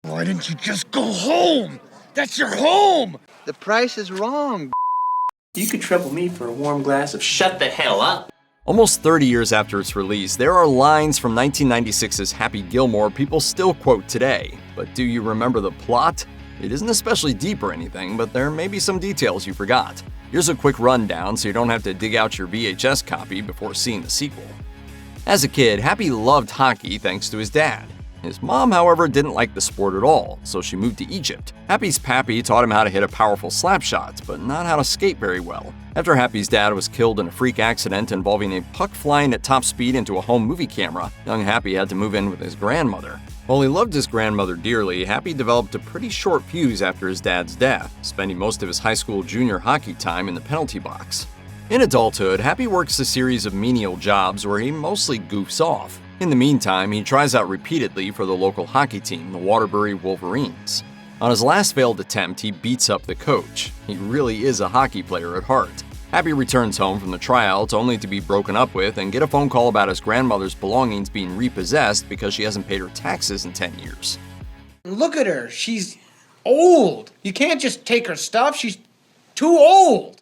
Why didn't you just go home? That's your home! The price is wrong. You could trouble me for a warm glass of shut the hell up. Almost 30 years after its release, there are lines from 1996's Happy Gilmore people still quote today. But do you remember the plot? It isn't especially deep or anything, but there may be some details you forgot. Here's a quick rundown so you don't have to dig out your VHS copy before seeing the sequel. As a kid, Happy loved hockey thanks to his dad. His mom, however, didn't like the sport at all, so she moved to Egypt. Happy's pappy taught him how to hit a powerful slap shot, but not how to skate very well. After Happy's dad was killed in a freak accident involving a puck flying at top speed into a home movie camera, young Happy had to move in with his grandmother. While he loved his grandmother dearly, Happy developed a pretty short fuse after his dad's death, spending most of his high school junior hockey time in the penalty box. In adulthood, Happy works a series of menial jobs where he mostly goofs off. In the meantime, he tries out repeatedly for the local hockey team, the Waterbury Wolverines. On his last failed attempt, he beats up the coach. He really is a hockey player at heart. Happy returns home from the tryouts only to be broken up with and get a phone call about his grandmother's belongings being repossessed because she hasn't paid her taxes in 10 years. Look at her. She's old. You can't just take her stuff. She's too old.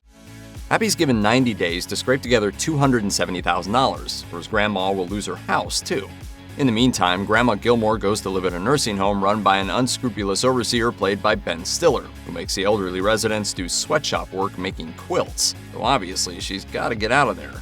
Happy's given 90 days to scrape together $270,000, or his grandma will lose her house, too. In the meantime, Grandma Gilmore goes to live at a nursing home run by an unscrupulous overseer played by Ben Stiller, who makes the elderly residents do sweatshop work making quilts, though obviously she's gotta get out of there.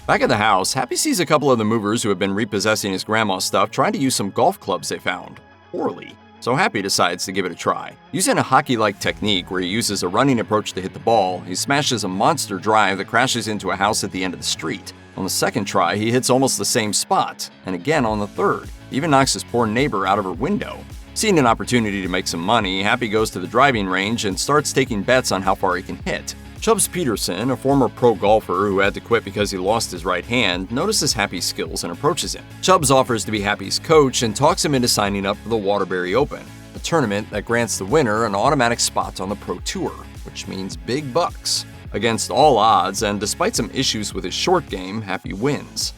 Back at the house, Happy sees a couple of the movers who have been repossessing his grandma's stuff trying to use some golf clubs they found. Poorly. So Happy decides to give it a try. Using a hockey-like technique where he uses a running approach to hit the ball, he smashes a monster drive that crashes into a house at the end of the street. On the second try, he hits almost the same spot, and again on the third. He even knocks his poor neighbor out of her window. Seeing an opportunity to make some money, Happy goes to the driving range and starts taking bets on how far he can hit. Chubbs Peterson, a former pro golfer who had to quit because he lost his right hand, notices Happy's skills and approaches him. Chubbs offers to be Happy's coach and talks him into signing up for the Waterbury Open, a tournament that grants the winner an automatic spot on the Pro Tour, which means big bucks. Against all odds, and despite some issues with his short game, Happy wins.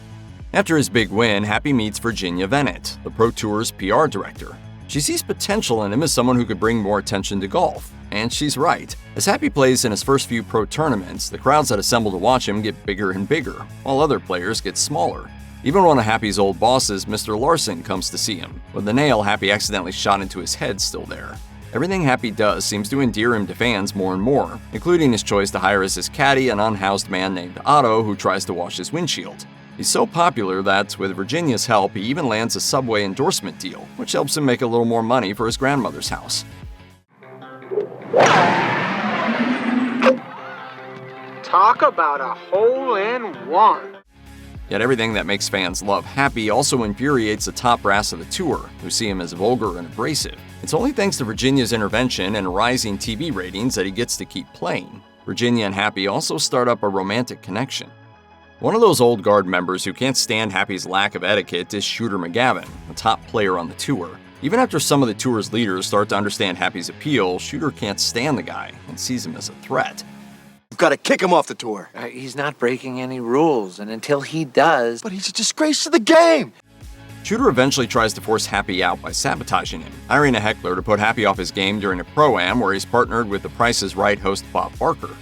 After his big win, Happy meets Virginia Vennett, the Pro Tour's PR director. She sees potential in him as someone who could bring more attention to golf. And she's right. As Happy plays in his first few pro tournaments, the crowds that assemble to watch him get bigger and bigger, while other players get smaller. Even one of Happy's old bosses, Mr. Larson, comes to see him, with the nail Happy accidentally shot into his head still there. Everything Happy does seems to endear him to fans more and more, including his choice to hire as his caddy an unhoused man named Otto who tries to wash his windshield. He's so popular that, with Virginia's help, he even lands a Subway endorsement deal, which helps him make a little more money for his grandmother's house. Talk about a hole-in-one. Yet everything that makes fans love Happy also infuriates the top brass of the tour, who see him as vulgar and abrasive. It's only thanks to Virginia's intervention and rising TV ratings that he gets to keep playing. Virginia and Happy also start up a romantic connection. One of those old guard members who can't stand Happy's lack of etiquette is Shooter McGavin, a top player on the tour. Even after some of the tour's leaders start to understand Happy's appeal, Shooter can't stand the guy and sees him as a threat. You've got to kick him off the tour. He's not breaking any rules, and until he does... But he's a disgrace to the game! Shooter eventually tries to force Happy out by sabotaging him, hiring a heckler to put Happy off his game during a pro-am where he's partnered with the Price is Right host Bob Barker.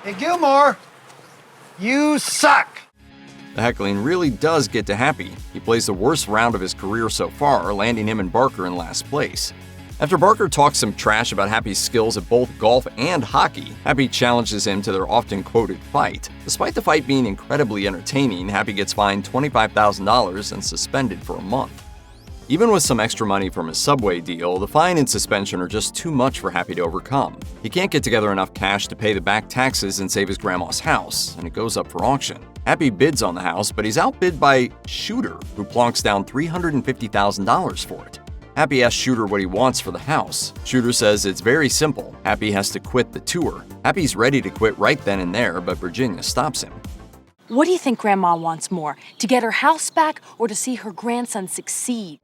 Hey, Gilmore, you suck. The heckling really does get to Happy. He plays the worst round of his career so far, landing him and Barker in last place. After Barker talks some trash about Happy's skills at both golf and hockey, Happy challenges him to their often quoted fight. Despite the fight being incredibly entertaining, Happy gets fined $25,000 and suspended for a month. Even with some extra money from his Subway deal, the fine and suspension are just too much for Happy to overcome. He can't get together enough cash to pay the back taxes and save his grandma's house, and it goes up for auction. Happy bids on the house, but he's outbid by Shooter, who plonks down $350,000 for it. Happy asks Shooter what he wants for the house. Shooter says it's very simple. Happy has to quit the tour. Happy's ready to quit right then and there, but Virginia stops him. What do you think Grandma wants more? To get her house back or to see her grandson succeed?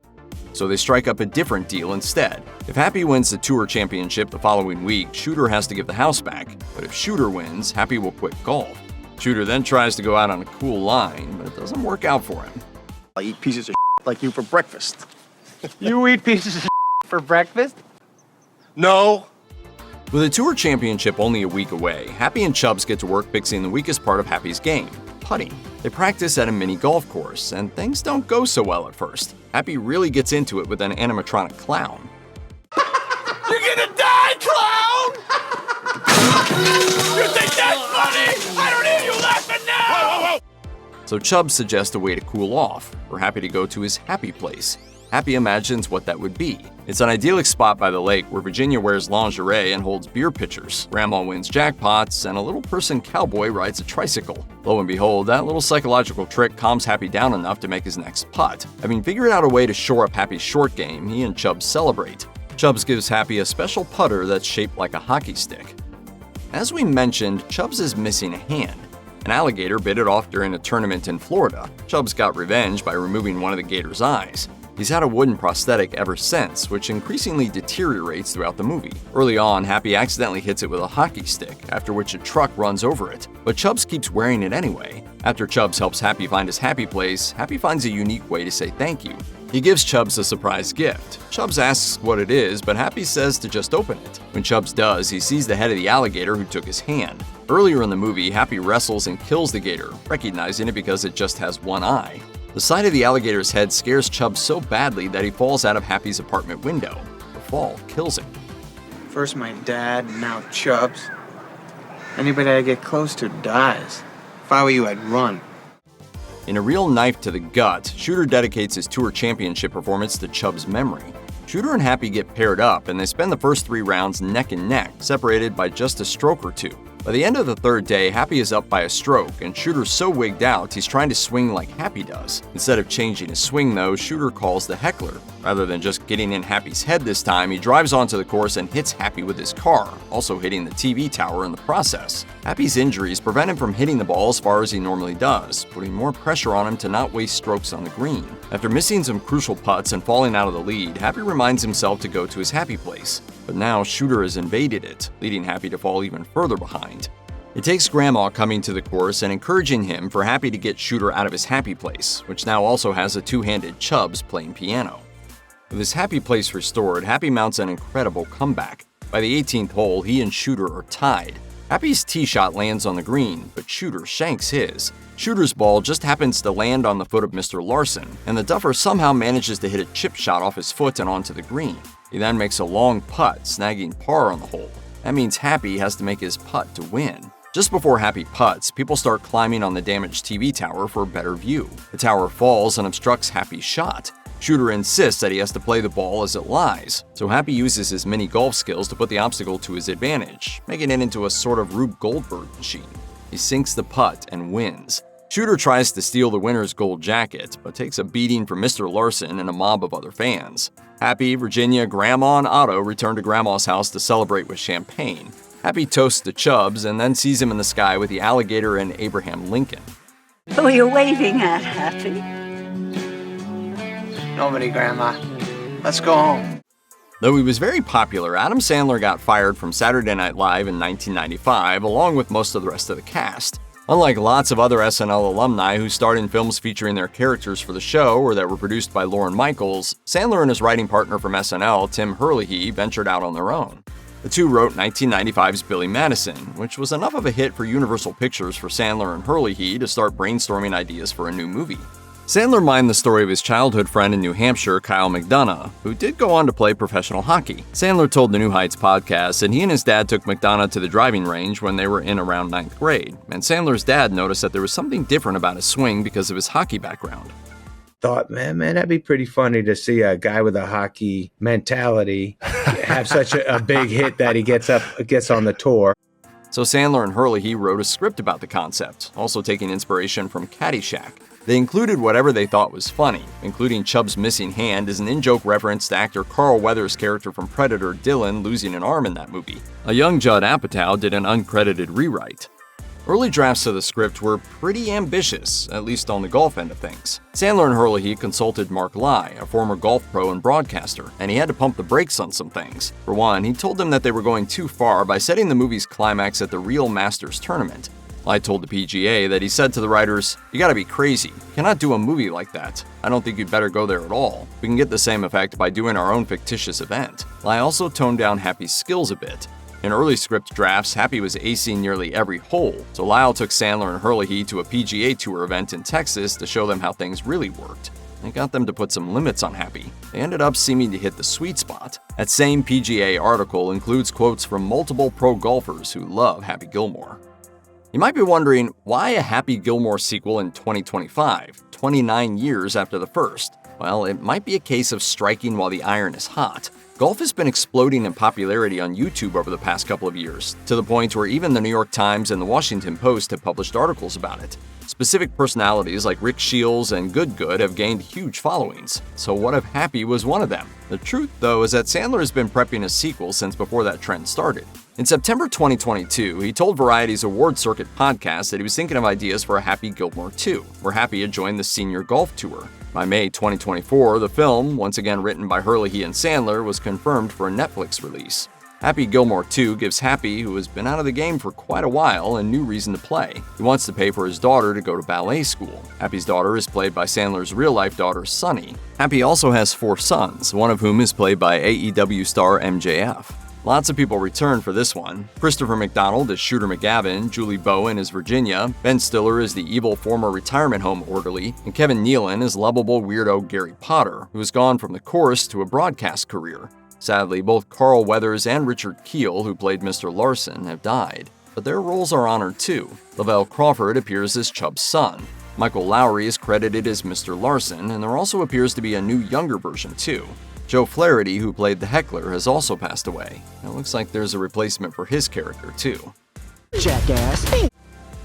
So they strike up a different deal instead. If Happy wins the tour championship the following week, Shooter has to give the house back. But if Shooter wins, Happy will quit golf. Shooter then tries to go out on a cool line, but it doesn't work out for him. I eat pieces of like you for breakfast. You eat pieces of for breakfast? No. With a tour championship only a week away, Happy and Chubbs get to work fixing the weakest part of Happy's game, putting. They practice at a mini golf course, and things don't go so well at first. Happy really gets into it with an animatronic clown. You're gonna die, clown! You think that's funny? I don't hear you laughing now! Whoa, whoa, whoa. So Chubbs suggests a way to cool off, for Happy to go to his happy place. Happy imagines what that would be. It's an idyllic spot by the lake where Virginia wears lingerie and holds beer pitchers, Grandma wins jackpots, and a little person cowboy rides a tricycle. Lo and behold, that little psychological trick calms Happy down enough to make his next putt. Having figured out a way to shore up Happy's short game, he and Chubbs celebrate. Chubbs gives Happy a special putter that's shaped like a hockey stick. As we mentioned, Chubbs is missing a hand. An alligator bit it off during a tournament in Florida. Chubbs got revenge by removing one of the gator's eyes. He's had a wooden prosthetic ever since, which increasingly deteriorates throughout the movie. Early on, Happy accidentally hits it with a hockey stick, after which a truck runs over it, but Chubbs keeps wearing it anyway. After Chubbs helps Happy find his happy place, Happy finds a unique way to say thank you. He gives Chubbs a surprise gift. Chubbs asks what it is, but Happy says to just open it. When Chubbs does, he sees the head of the alligator who took his hand. Earlier in the movie, Happy wrestles and kills the gator, recognizing it because it just has one eye. The sight of the alligator's head scares Chubbs so badly that he falls out of Happy's apartment window. The fall kills him. First my dad, now Chubbs. Anybody I get close to dies. If I were you, I'd run. In a real knife to the gut, Shooter dedicates his tour championship performance to Chubbs' memory. Shooter and Happy get paired up, and they spend the first 3 rounds neck and neck, separated by just a stroke or two. By the end of the third day, Happy is up by a stroke, and Shooter's so wigged out he's trying to swing like Happy does. Instead of changing his swing though, Shooter calls the heckler. Rather than just getting in Happy's head this time, he drives onto the course and hits Happy with his car, also hitting the TV tower in the process. Happy's injuries prevent him from hitting the ball as far as he normally does, putting more pressure on him to not waste strokes on the green. After missing some crucial putts and falling out of the lead, Happy reminds himself to go to his happy place. But now Shooter has invaded it, leading Happy to fall even further behind. It takes Grandma coming to the course and encouraging him for Happy to get Shooter out of his happy place, which now also has a two-handed Chubbs playing piano. With his happy place restored, Happy mounts an incredible comeback. By the 18th hole, he and Shooter are tied. Happy's tee shot lands on the green, but Shooter shanks his. Shooter's ball just happens to land on the foot of Mr. Larson, and the duffer somehow manages to hit a chip shot off his foot and onto the green. He then makes a long putt, snagging par on the hole. That means Happy has to make his putt to win. Just before Happy putts, people start climbing on the damaged TV tower for a better view. The tower falls and obstructs Happy's shot. Shooter insists that he has to play the ball as it lies, so Happy uses his mini golf skills to put the obstacle to his advantage, making it into a sort of Rube Goldberg machine. He sinks the putt and wins. Shooter tries to steal the winner's gold jacket, but takes a beating from Mr. Larson and a mob of other fans. Happy, Virginia, Grandma, and Otto return to Grandma's house to celebrate with champagne. Happy toasts to Chubbs and then sees him in the sky with the alligator and Abraham Lincoln. Who are you waving at, Happy? Nobody, Grandma. Let's go home. Though he was very popular, Adam Sandler got fired from Saturday Night Live in 1995, along with most of the rest of the cast. Unlike lots of other SNL alumni who starred in films featuring their characters for the show or that were produced by Lorne Michaels, Sandler and his writing partner from SNL, Tim Herlihy, ventured out on their own. The two wrote 1995's Billy Madison, which was enough of a hit for Universal Pictures for Sandler and Herlihy to start brainstorming ideas for a new movie. Sandler mined the story of his childhood friend in New Hampshire, Kyle McDonough, who did go on to play professional hockey. Sandler told the New Heights podcast that he and his dad took McDonough to the driving range when they were in around 9th grade, and Sandler's dad noticed that there was something different about his swing because of his hockey background. Thought, man, that'd be pretty funny to see a guy with a hockey mentality have such a big hit that he gets on the tour. So Sandler and Herlihy wrote a script about the concept, also taking inspiration from Caddyshack. They included whatever they thought was funny, including Chubb's missing hand as an in-joke reference to actor Carl Weathers' character from Predator, Dylan, losing an arm in that movie. A young Judd Apatow did an uncredited rewrite. Early drafts of the script were pretty ambitious, at least on the golf end of things. Sandler and Herlihy consulted Mark Lai, a former golf pro and broadcaster, and he had to pump the brakes on some things. For one, he told them that they were going too far by setting the movie's climax at the real Masters tournament. Light told the PGA that he said to the writers, "You gotta be crazy. You cannot do a movie like that. I don't think you'd better go there at all. We can get the same effect by doing our own fictitious event." Lai also toned down Happy's skills a bit. In early script drafts, Happy was acing nearly every hole, so Lyle took Sandler and Herlihy to a PGA Tour event in Texas to show them how things really worked. It got them to put some limits on Happy. They ended up seeming to hit the sweet spot. That same PGA article includes quotes from multiple pro golfers who love Happy Gilmore. You might be wondering, why a Happy Gilmore sequel in 2025, 29 years after the first? Well, it might be a case of striking while the iron is hot. Golf has been exploding in popularity on YouTube over the past couple of years, to the point where even the New York Times and the Washington Post have published articles about it. Specific personalities like Rick Shields and Good have gained huge followings. So what if Happy was one of them? The truth, though, is that Sandler has been prepping a sequel since before that trend started. In September 2022, he told Variety's Award Circuit podcast that he was thinking of ideas for a Happy Gilmore 2, where Happy had joined the senior golf tour. By May 2024, the film, once again written by Herlihy and Sandler, was confirmed for a Netflix release. Happy Gilmore 2 gives Happy, who has been out of the game for quite a while, a new reason to play. He wants to pay for his daughter to go to ballet school. Happy's daughter is played by Sandler's real-life daughter, Sunny. Happy also has 4 sons, one of whom is played by AEW star MJF. Lots of people return for this one. Christopher McDonald as Shooter McGavin, Julie Bowen as Virginia, Ben Stiller as the evil former retirement home orderly, and Kevin Nealon as lovable weirdo Gary Potter, who has gone from the chorus to a broadcast career. Sadly, both Carl Weathers and Richard Keel, who played Mr. Larson, have died. But their roles are honored too. Lavelle Crawford appears as Chubb's son. Michael Lowry is credited as Mr. Larson, and there also appears to be a new younger version too. Joe Flaherty, who played the heckler, has also passed away. It looks like there's a replacement for his character, too. Jackass.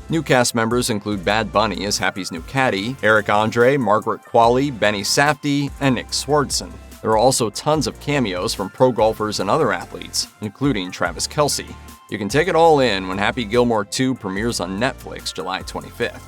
New cast members include Bad Bunny as Happy's new caddy, Eric Andre, Margaret Qualley, Benny Safdie, and Nick Swardson. There are also tons of cameos from pro golfers and other athletes, including Travis Kelce. You can take it all in when Happy Gilmore 2 premieres on Netflix July 25th.